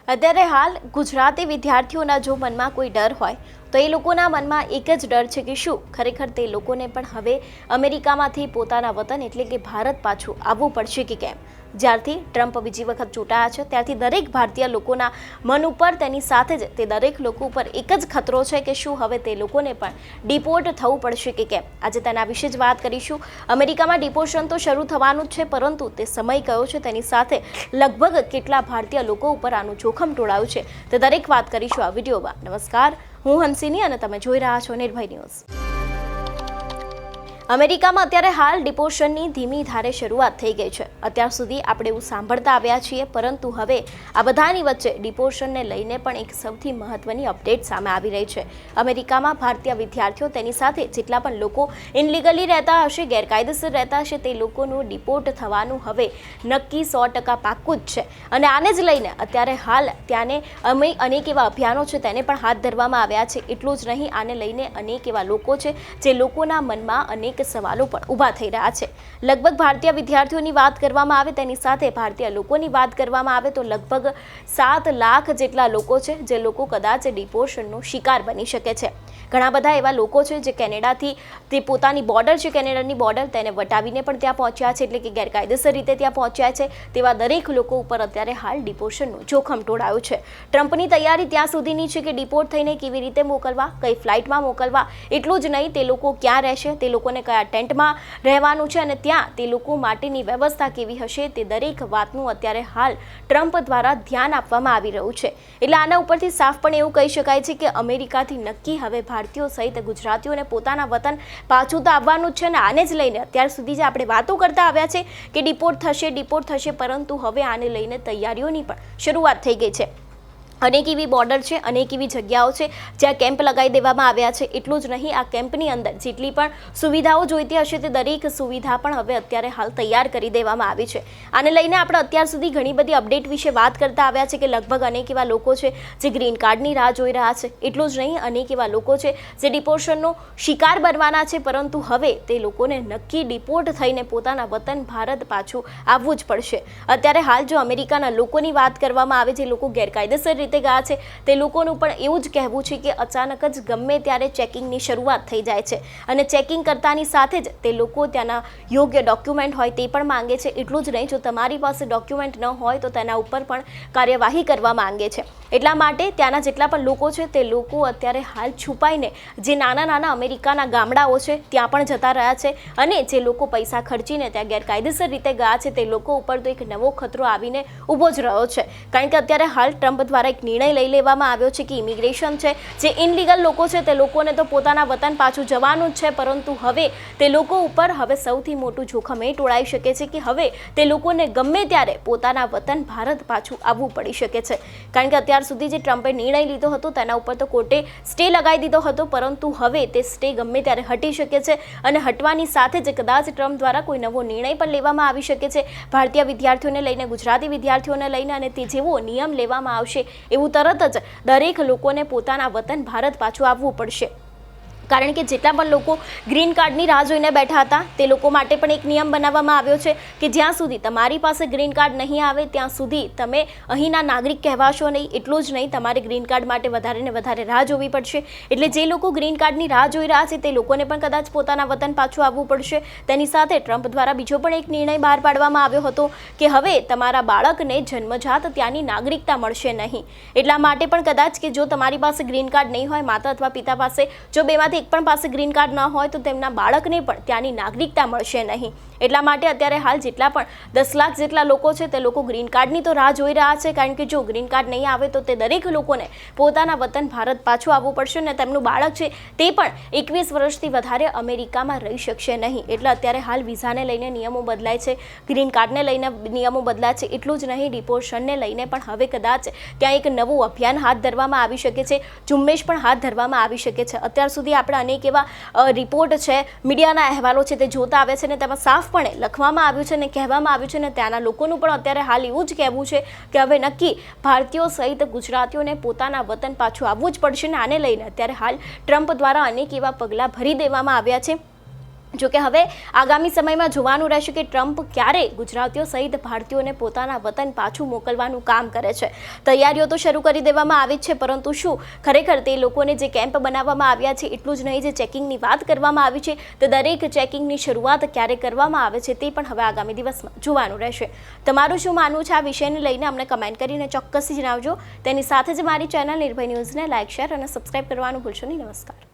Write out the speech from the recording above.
અત્યારે હાલ ગુજરાતી વિદ્યાર્થીઓના જો મનમાં કોઈ ડર હોય તો એ લોકોના મનમાં એક જ ડર છે કે શું ખરેખર તે લોકોને પણ હવે અમેરિકામાંથી પોતાના વતન એટલે કે ભારત પાછું આવવું પડશે કે કેમ। જ્યારથી ટ્રમ્પ બીજી વખત ચૂંટાયા છે ત્યારથી દરેક ભારતીય લોકોના મન ઉપર તેની સાથે જ તે દરેક લોકો ઉપર એક જ ખતરો છે કે શું હવે તે લોકોને પણ ડિપોર્ટ થવું પડશે કે કેમ। આજે તેના વિશે જ વાત કરીશું। અમેરિકામાં ડિપોર્શન તો શરૂ થવાનું જ છે, પરંતુ તે સમય કયો છે તેની સાથે લગભગ કેટલા ભારતીય લોકો ઉપર આનું જોખમ ટોળાયું છે તે દરેક વાત કરીશું આ વિડીયોમાં। નમસ્કાર, હું હંસિની અને તમે જોઈ રહ્યા છો નિર્ભય ન્યૂઝ। અમેરિકામાં અત્યારે હાલ ડિપોર્શનની ધીમી ધારે શરૂઆત થઈ ગઈ છે। અત્યાર સુધી આપણે એવું સાંભળતા આવ્યા છીએ, પરંતુ હવે આ બધાની વચ્ચે ડિપોર્શનને લઈને પણ એક સૌથી મહત્વની અપડેટ સામે આવી રહી છે। અમેરિકામાં ભારતીય વિદ્યાર્થીઓ તેની સાથે જેટલા પણ લોકો ઇનલીગલી રહેતા હશે, ગેરકાયદેસર રહેતા હશે, તે લોકોનું ડિપોર્ટ થવાનું હવે નક્કી 100% પાક્કું જ છે। અને આને જ લઈને અત્યારે હાલ ત્યાંને અનેક એવા અભિયાનો છે તેને પણ હાથ ધરવામાં આવ્યા છે। એટલું જ નહીં, આને લઈને અનેક એવા લોકો છે જે લોકોના મનમાં અનેક સવાલો પણ ઊભા થઈ રહ્યા છે। લગભગ ભારતીય વિદ્યાર્થીઓની વાત કરવામાં આવે તેની સાથે ભારતીય લોકોની વાત કરવામાં આવે તો લગભગ 7 લાખ જેટલા લોકો છે જે લોકો કદાચ ડિપોર્શનનો શિકાર બની શકે છે। ઘણા બધા એવા લોકો છે જે કેનેડાથી તે પોતાની બોર્ડર છે, કેનેડાની બોર્ડર તેને વટાવીને પણ ત્યાં પહોંચ્યા છે, એટલે કે ગેરકાયદેસર રીતે ત્યાં પહોંચ્યા છે। તેવા દરેક લોકો ઉપર અત્યારે હાલ ડિપોર્શનનું જોખમ ટોળાયું છે। ટ્રમ્પની તૈયારી ત્યાં સુધીની છે કે ડિપોર્ટ થઈને કેવી રીતે મોકલવા, કઈ ફ્લાઇટમાં મોકલવા, એટલું જ નહીં તે લોકો ક્યાં રહેશે, તે લોકોને કયા ટેન્ટમાં રહેવાનું છે અને ત્યાં તે લોકો માટેની વ્યવસ્થા કેવી હશે, તે દરેક વાતનું અત્યારે હાલ ટ્રમ્પ દ્વારા ધ્યાન આપવામાં આવી રહ્યું છે। એટલે આના ઉપરથી સાફ પણ એવું કહી શકાય છે કે અમેરિકાથી નક્કી હવે ભારતીયો સહિત ગુજરાતીઓને પોતાના વતન પાછું તો આવવાનું જ છે ને આને જ લઈને અત્યાર સુધી જે આપણે વાતો કરતા આવ્યા છે કે ડિપોર્ટ થશે, પરંતુ હવે આને લઈને તૈયારીઓની પણ શરૂઆત થઈ ગઈ છે। અનેક એવી બોર્ડર છે, અનેક એવી જગ્યાઓ છે જ્યાં કેમ્પ લગાવી દેવામાં આવ્યા છે। એટલું જ નહીં, આ કેમ્પની અંદર જેટલી પણ સુવિધાઓ જોઈતી હશે તે દરેક સુવિધા પણ હવે અત્યારે હાલ તૈયાર કરી દેવામાં આવી છે। આને લઈને આપણે અત્યાર સુધી ઘણી બધી અપડેટ વિશે વાત કરતા આવ્યા છે કે લગભગ અનેક એવા લોકો છે જે ગ્રીન કાર્ડની રાહ જોઈ રહ્યા છે। એટલું જ નહીં, અનેક એવા લોકો છે જે ડિપોર્શનનો શિકાર બનવાના છે, પરંતુ હવે તે લોકોને નક્કી ડિપોર્ટ થઈને પોતાના વતન ભારત પાછું આવવું જ પડશે। અત્યારે હાલ જો અમેરિકાના લોકોની વાત કરવામાં આવે, જે લોકો ગેરકાયદેસર રીતે ગયા છે તે લોકોનું પણ એવું જ કહેવું છે કે અચાનક જ ગમે ત્યારે ચેકિંગની શરૂઆત થઈ જાય છે અને ચેકિંગ કરતાની સાથે જ તે લોકો ત્યાંના યોગ્ય ડોક્યુમેન્ટ હોય તે પણ માંગે છે। એટલું જ નહીં, જો તમારી પાસે ડોક્યુમેન્ટ ન હોય તો તેના ઉપર પણ કાર્યવાહી કરવા માંગે છે। એટલા માટે ત્યાંના જેટલા પણ લોકો છે તે લોકો અત્યારે હાલ છુપાઈને જે નાના નાના અમેરિકાના ગામડાઓ છે ત્યાં પણ જતા રહ્યા છે અને જે લોકો પૈસા ખર્ચીને ત્યાં ગેરકાયદેસર રીતે ગયા છે તે લોકો ઉપર તો એક નવો ખતરો આવીને ઊભો જ રહ્યો છે। કારણ કે અત્યારે હાલ ટ્રમ્પ દ્વારા એક નિર્ણય લઈ લેવામાં આવ્યો છે કે ઇમિગ્રેશન છે, જે ઇનલીગલ લોકો છે તે લોકોને તો પોતાના વતન પાછું જવાનું જ છે, પરંતુ હવે તે લોકો ઉપર હવે સૌથી મોટું જોખમ એ ટોળાઈ શકે છે કે હવે તે લોકોને ગમે ત્યારે પોતાના વતન ભારત પાછું આવવું પડી શકે છે। કારણ કે અત્યાર સુધી જે ટ્રમ્પે નિર્ણય લીધો હતો તેના ઉપર તો કોર્ટે સ્ટે લગાવી દીધો હતો, પરંતુ હવે તે સ્ટે ગમે ત્યારે હટી શકે છે અને હટવાની સાથે જ કદાચ ટ્રમ્પ દ્વારા કોઈ નવો નિર્ણય પણ લેવામાં આવી શકે છે ભારતીય વિદ્યાર્થીઓને લઈને, ગુજરાતી વિદ્યાર્થીઓને લઈને, અને તે જેવો નિયમ લેવામાં આવશે એવું તરત જ દરેક લોકોને પોતાના વતન ભારત પાછું આવવું પડશે। કારણ કે જેટલા પણ લોકો ગ્રીન કાર્ડની રાહ જોઈને બેઠા હતા તે લોકો માટે પણ એક નિયમ બનાવવામાં આવ્યો છે કે જ્યાં સુધી તમારી પાસે ગ્રીન કાર્ડ નહીં આવે ત્યાં સુધી તમે અહીંના નાગરિક કહેવાશો નહીં। એટલું જ નહીં, તમારે ગ્રીન કાર્ડ માટે વધારે ને વધારે રાહ જોવી પડશે। એટલે જે લોકો ગ્રીન કાર્ડની રાહ જોઈ રહ્યા છે તે લોકોને પણ કદાચ પોતાના વતન પાછું આવવું પડશે। તેની સાથે ટ્રમ્પ દ્વારા બીજો પણ એક નિર્ણય બહાર પાડવામાં આવ્યો હતો કે હવે તમારા બાળકને જન્મજાત ત્યાંની નાગરિકતા મળશે નહીં। એટલા માટે પણ કદાચ કે જો તમારી પાસે ગ્રીન કાર્ડ નહીં હોય, માતા અથવા પિતા પાસે જો બેમાંથી એક પણ પાસે ગ્રીન કાર્ડ ન હોય તો તેમના બાળકને પણ ત્યાંની નાગરિકતા મળશે નહીં। એટલા માટે અત્યારે હાલ જેટલા પણ 10 લાખ જેટલા લોકો છે તે લોકો ગ્રીન કાર્ડની તો રાહ જોઈ રહ્યા છે। કારણ કે જો ગ્રીન કાર્ડ નહીં આવે તો તે દરેક લોકોને પોતાના વતન ભારત પાછું આવવું પડશે અને તેમનું બાળક છે તે પણ 21 વર્ષથી વધારે અમેરિકામાં રહી શકશે નહીં। એટલે અત્યારે હાલ વિઝાને લઈને નિયમો બદલાય છે, ગ્રીન કાર્ડને લઈને નિયમો બદલાય છે। એટલું જ નહીં, ડિપોર્શનને લઈને પણ હવે કદાચ ત્યાં એક નવું અભિયાન હાથ ધરવામાં આવી શકે છે, ઝુંબેશ પણ હાથ ધરવામાં આવી શકે છે। અત્યાર સુધી આપણે અનેક એવા રિપોર્ટ છે, મીડિયાના અહેવાલો છે તે જોતા આવે છે અને તેમાં સાફપણે લખવામાં આવ્યું છે અને કહેવામાં આવ્યું છે અને ત્યાંના લોકોનું પણ અત્યારે હાલ એવું જ કહેવું છે કે હવે નક્કી ભારતીયો સહિત ગુજરાતીઓને પોતાના વતન પાછું આવવું જ પડશે। ને આને લઈને અત્યારે હાલ ટ્રમ્પ દ્વારા અનેક એવા પગલાં ભરી દેવામાં આવ્યા છે જોકે હવે આગામી સમયમાં જોવાનું રહેશે કે ટ્રમ્પ ક્યારે ગુજરાતીઓ સહિત ભારતીયોને પોતાના વતન પાછું મોકલવાનું કામ કરે છે. તૈયારીઓ તો શરૂ કરી દેવામાં આવી છે, પરંતુ શું ખરેખર તે લોકોને જે કેમ્પ બનાવવામાં આવ્યા છે એટલું જ નહીં, જે ચેકિંગની વાત કરવામાં આવી છે તે દરેક ચેકિંગની શરૂઆત ક્યારે કરવામાં આવે છે તે પણ હવે આગામી દિવસમાં જોવાનું રહેશે. તમારું શું માનવું છે આ વિષયને લઈને અમને કમેન્ટ કરીને ચોક્કસથી જણાવજો. તેની સાથે જ મારી ચેનલ નિર્ભય ન્યૂઝને લાઇક, શેર અને સબસ્ક્રાઇબ કરવાનું ભૂલશો નહીં. નમસ્કાર.